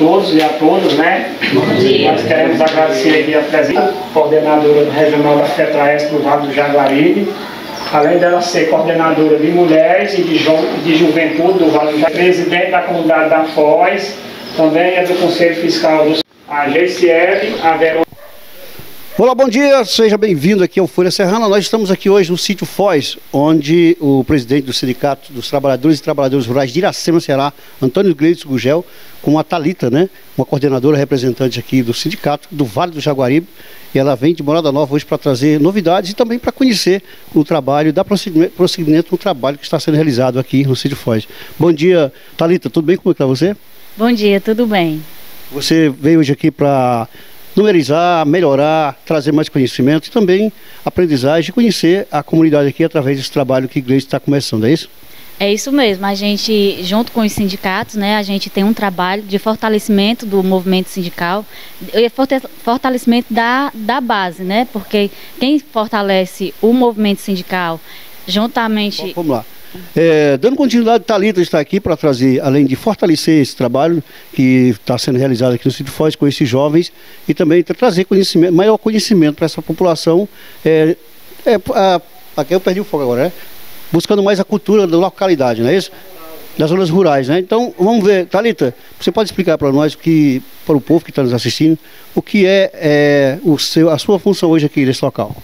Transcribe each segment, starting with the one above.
todos e a todas, né? Nós queremos agradecer aqui a presença coordenadora regional da FETRAES do Vale do Jaguaribe, além dela ser coordenadora de mulheres e de juventude do Vale do Jaguaribe, presidente da comunidade da Foz, também é do Conselho Fiscal do a Geiciele, a Verônica. Olá, bom dia, seja bem-vindo aqui ao Folha Serrana. Nós estamos aqui hoje no sítio Foz, onde o presidente do Sindicato dos Trabalhadores e Trabalhadoras Rurais de Iracema, Ceará, Antônio Gleides Gugel, com a Thalita, né, uma coordenadora representante aqui do sindicato do Vale do Jaguaribe, e ela vem de Morada Nova hoje para trazer novidades e também para conhecer o trabalho, dar prosseguimento no trabalho que está sendo realizado aqui no sítio Foz. Bom dia, Thalita, tudo bem? Como está você? Bom dia, tudo bem. Você veio hoje aqui para numerizar, melhorar, trazer mais conhecimento e também aprendizagem, conhecer a comunidade aqui através desse trabalho que a igreja está começando, é isso? É isso mesmo, a gente, junto com os sindicatos, né, a gente tem um trabalho de fortalecimento do movimento sindical e fortalecimento da base, né, porque quem fortalece o movimento sindical juntamente... Vamos lá. Dando continuidade, Thalita está aqui para trazer, além de fortalecer esse trabalho que está sendo realizado aqui no sítio Foz com esses jovens e também trazer conhecimento, maior conhecimento para essa população. Aqui eu perdi o foco agora, né? Buscando mais a cultura da localidade, não é isso? Das zonas rurais, né? Então, vamos ver, Thalita, você pode explicar para nós, para o povo que está nos assistindo, o que a sua função hoje aqui nesse local?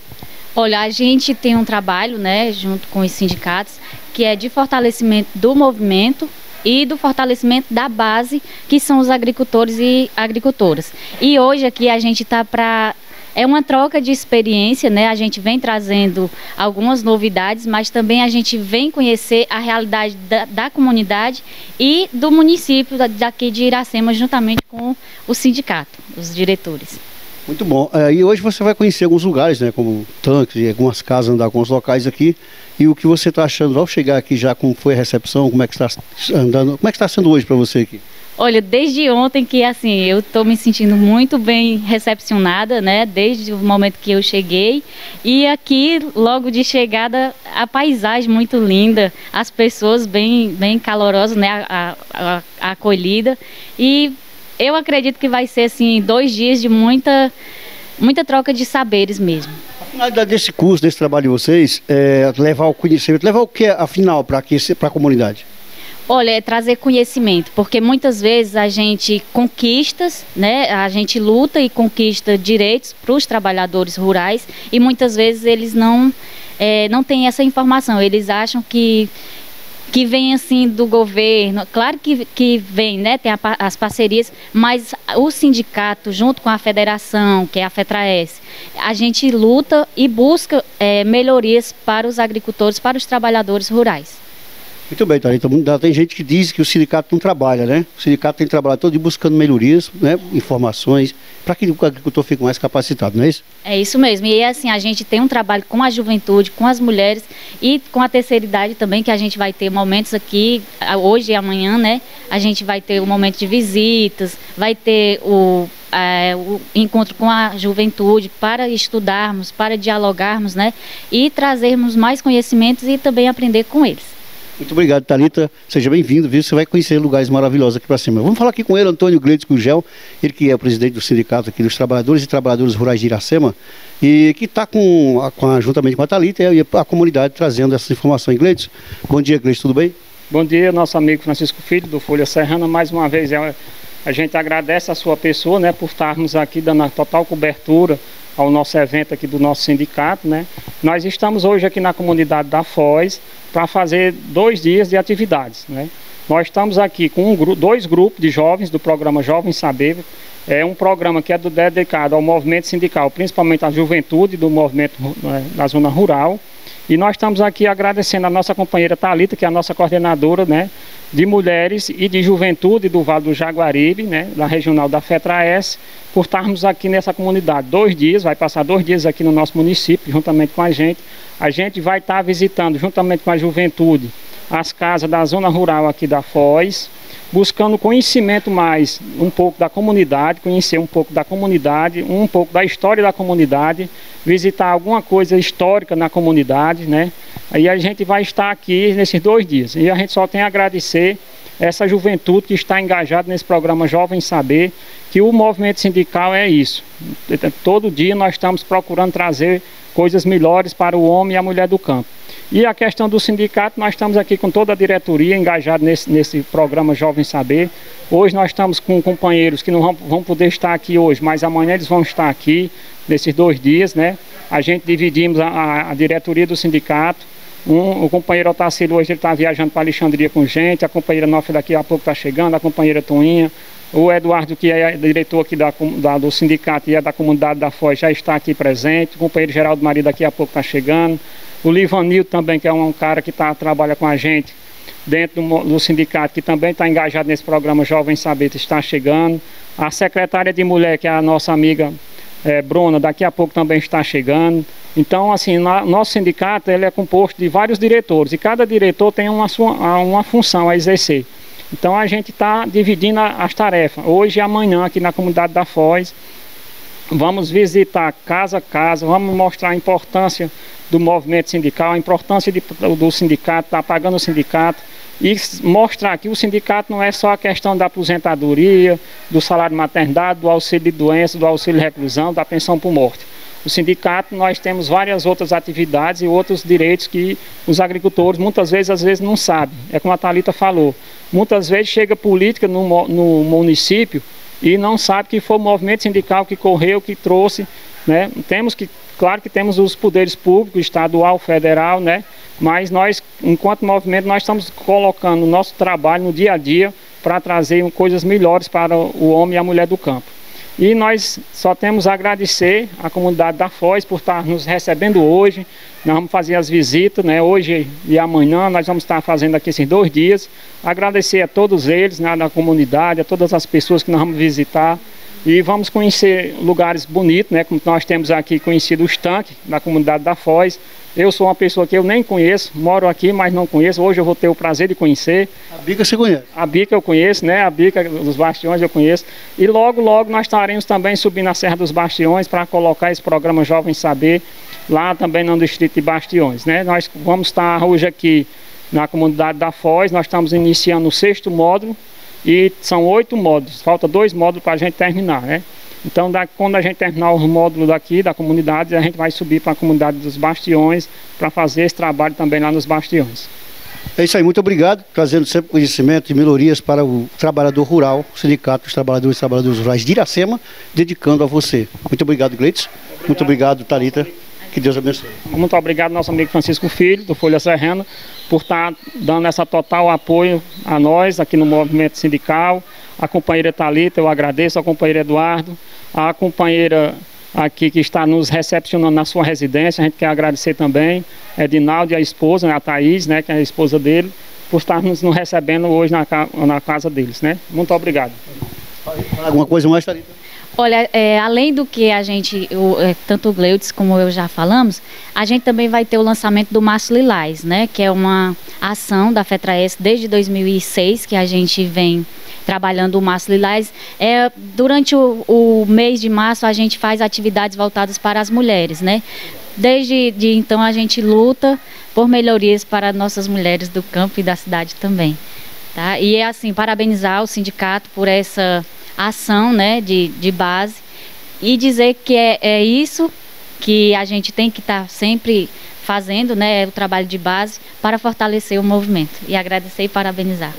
Olha, a gente tem um trabalho, né, junto com os sindicatos, que é de fortalecimento do movimento e do fortalecimento da base, que são os agricultores e agricultoras. E hoje aqui a gente está para... É uma troca de experiência, né? A gente vem trazendo algumas novidades, mas também a gente vem conhecer a realidade da comunidade e do município daqui de Iracema, juntamente com o sindicato, os diretores. Muito bom. E hoje você vai conhecer alguns lugares, né, como tanques, algumas casas, andar com os locais aqui. E o que você está achando ao chegar aqui já, como foi a recepção, como é que está andando, como é que está sendo hoje para você aqui? Olha, desde ontem que assim, eu estou me sentindo muito bem recepcionada, né, desde o momento que eu cheguei. E aqui, logo de chegada, a paisagem muito linda, as pessoas bem calorosas, né, a acolhida. E eu acredito que vai ser assim 2 dias de muita troca de saberes mesmo. A finalidade desse curso, desse trabalho de vocês, é levar o conhecimento, levar o que afinal para a comunidade? Olha, é trazer conhecimento, porque muitas vezes a gente conquista, né, a gente luta e conquista direitos para os trabalhadores rurais e muitas vezes eles não têm essa informação, eles acham que vem assim do governo, claro que vem, né, tem as parcerias, mas o sindicato junto com a federação, que é a FETRAES, a gente luta e busca melhorias para os agricultores, para os trabalhadores rurais. Muito bem, Thalita. Tem gente que diz que o sindicato não trabalha, né? O sindicato tem trabalhado todo dia buscando melhorias, né, informações, para que o agricultor fique mais capacitado, não é isso? É isso mesmo. E assim, a gente tem um trabalho com a juventude, com as mulheres e com a terceira idade também, que a gente vai ter momentos aqui, hoje e amanhã, né? A gente vai ter um momento de visitas, vai ter o encontro com a juventude para estudarmos, para dialogarmos, né? E trazermos mais conhecimentos e também aprender com eles. Muito obrigado, Thalita. Seja bem-vindo, viu? Você vai conhecer lugares maravilhosos aqui para cima. Vamos falar aqui com ele, Antônio Gleides Gugel, ele que é o presidente do sindicato aqui dos Trabalhadores e Trabalhadoras Rurais de Iracema, e que está juntamente com a Thalita e a comunidade trazendo essas informações. Gleides, bom dia, Gleides, tudo bem? Bom dia, nosso amigo Francisco Filho, do Folha Serrana. Mais uma vez, a gente agradece a sua pessoa, né, por estarmos aqui dando a total cobertura ao nosso evento aqui do nosso sindicato, né? Nós estamos hoje aqui na comunidade da Foz para fazer 2 dias de atividades, né? Nós estamos aqui com 2 grupos de jovens do programa Jovem Saber. É um programa que é dedicado ao movimento sindical, principalmente à juventude do movimento da zona rural. E nós estamos aqui agradecendo a nossa companheira Thalita, que é a nossa coordenadora, né, de mulheres e de juventude do Vale do Jaguaribe, né, da regional da FETRAES, por estarmos aqui nessa comunidade 2 dias, vai passar 2 dias aqui no nosso município, juntamente com a gente. A gente vai estar visitando, juntamente com a juventude, as casas da zona rural aqui da Foz, buscando conhecimento mais um pouco da comunidade, conhecer um pouco da comunidade, um pouco da história da comunidade, visitar alguma coisa histórica na comunidade, né? Aí a gente vai estar aqui nesses 2 dias. E a gente só tem a agradecer essa juventude que está engajada nesse programa Jovem Saber, que o movimento sindical é isso. Todo dia nós estamos procurando trazer coisas melhores para o homem e a mulher do campo. E a questão do sindicato, nós estamos aqui com toda a diretoria engajada nesse programa Jovem Saber. Hoje nós estamos com companheiros que não vão poder estar aqui hoje, mas amanhã eles vão estar aqui, nesses 2 dias, né? A gente dividimos a diretoria do sindicato. O companheiro Otacílio hoje está viajando para Alexandria com gente, a companheira Nofa daqui a pouco está chegando, a companheira Toinha, o Eduardo, que é diretor aqui do sindicato e é da comunidade da Foz, já está aqui presente, o companheiro Geraldo Maria daqui a pouco está chegando, o Livanil também, que é um cara que trabalha com a gente dentro do sindicato, que também está engajado nesse programa Jovem Saber, está chegando, a secretária de mulher, que é a nossa amiga Bruna, daqui a pouco também está chegando. Então, assim, nosso sindicato ele é composto de vários diretores e cada diretor tem uma função a exercer. Então, a gente está dividindo as tarefas. Hoje e amanhã, aqui na comunidade da Foz, vamos visitar casa a casa, vamos mostrar a importância do movimento sindical, a importância do sindicato, estar pagando o sindicato e mostrar que o sindicato não é só a questão da aposentadoria, do salário de maternidade, do auxílio de doença, do auxílio de reclusão, da pensão por morte. O sindicato, nós temos várias outras atividades e outros direitos que os agricultores muitas vezes, às vezes não sabem. É como a Thalita falou, muitas vezes chega política no município e não sabe que foi o movimento sindical que correu, que trouxe, né? Claro que temos os poderes públicos, estadual, federal, né? Mas nós, enquanto movimento, nós estamos colocando o nosso trabalho no dia a dia para trazer coisas melhores para o homem e a mulher do campo. E nós só temos a agradecer à comunidade da Foz por estar nos recebendo hoje. Nós vamos fazer as visitas, né? Hoje e amanhã nós vamos estar fazendo aqui esses 2 dias. Agradecer a todos eles, né, da comunidade, a todas as pessoas que nós vamos visitar. E vamos conhecer lugares bonitos, né? Como nós temos aqui conhecido os tanques da comunidade da Foz. Eu sou uma pessoa que eu nem conheço, moro aqui, mas não conheço. Hoje eu vou ter o prazer de conhecer. A Bica você conhece? A Bica eu conheço, né? A Bica dos Bastiões eu conheço. E logo, logo nós estaremos também subindo a Serra dos Bastiões para colocar esse programa Jovem Saber lá também no distrito de Bastiões, né? Nós vamos estar hoje aqui na comunidade da Foz, nós estamos iniciando o 6º módulo e são 8 módulos, falta 2 módulos para a gente terminar, né? Então, quando a gente terminar os módulos daqui da comunidade, a gente vai subir para a comunidade dos Bastiões para fazer esse trabalho também lá nos Bastiões. É isso aí, muito obrigado, trazendo sempre conhecimento e melhorias para o trabalhador rural, o Sindicato dos Trabalhadores e Trabalhadoras Rurais de Iracema, dedicando a você. Muito obrigado, Gleitson. Muito obrigado, Thalita. Que Deus abençoe. Muito obrigado, nosso amigo Francisco Filho, do Folha Serrana, por estar dando essa total apoio a nós aqui no movimento sindical. A companheira Thalita, eu agradeço, a companheira Eduardo, a companheira aqui que está nos recepcionando na sua residência, a gente quer agradecer também, Edinaldo e a esposa, né, a Thaís, né, que é a esposa dele, por estar nos recebendo hoje na casa deles, né? Muito obrigado. Alguma coisa mais, Thalita? Olha, além do que a gente, tanto o Gleutz como eu já falamos, a gente também vai ter o lançamento do Março Lilás, né? Que é uma ação da FETRAES desde 2006, que a gente vem trabalhando o Março Lilás. Durante o mês de março a gente faz atividades voltadas para as mulheres, né? Desde então a gente luta por melhorias para nossas mulheres do campo e da cidade também, tá? E assim, parabenizar o sindicato por essa ação, né, de base e dizer que é isso que a gente tem que estar sempre fazendo, né, o trabalho de base para fortalecer o movimento. E agradecer e parabenizar.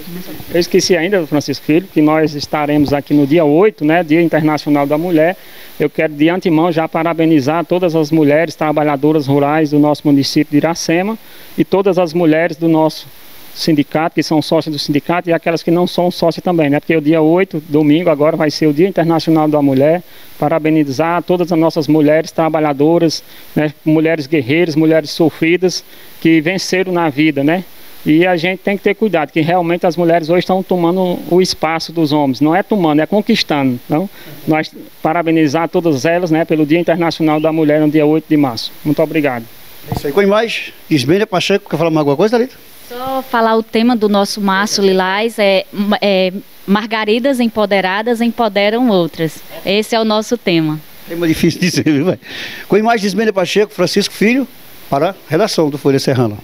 Eu esqueci ainda, Francisco Filho, que nós estaremos aqui no dia 8, né, Dia Internacional da Mulher. Eu quero de antemão já parabenizar todas as mulheres trabalhadoras rurais do nosso município de Iracema e todas as mulheres do nosso sindicato, que são sócios do sindicato, e aquelas que não são sócios também, né? Porque o dia 8, domingo, agora vai ser o Dia Internacional da Mulher. Parabenizar todas as nossas mulheres trabalhadoras, né? Mulheres guerreiras, mulheres sofridas, que venceram na vida, né? E a gente tem que ter cuidado, que realmente as mulheres hoje estão tomando o espaço dos homens. Não é tomando, é conquistando. Então, nós parabenizar todas elas, né, pelo Dia Internacional da Mulher, no dia 8 de março. Muito obrigado. É isso aí. Com mais, Ismênia Pacheco, quer falar mais alguma coisa, Thalita? Só falar o tema do nosso Março Lilás, Margaridas empoderadas empoderam outras. Esse é o nosso tema. Tema difícil de dizer, viu, vai? Com mais, Ismênia Pacheco, Francisco Filho, para a redação do Folha Serrana.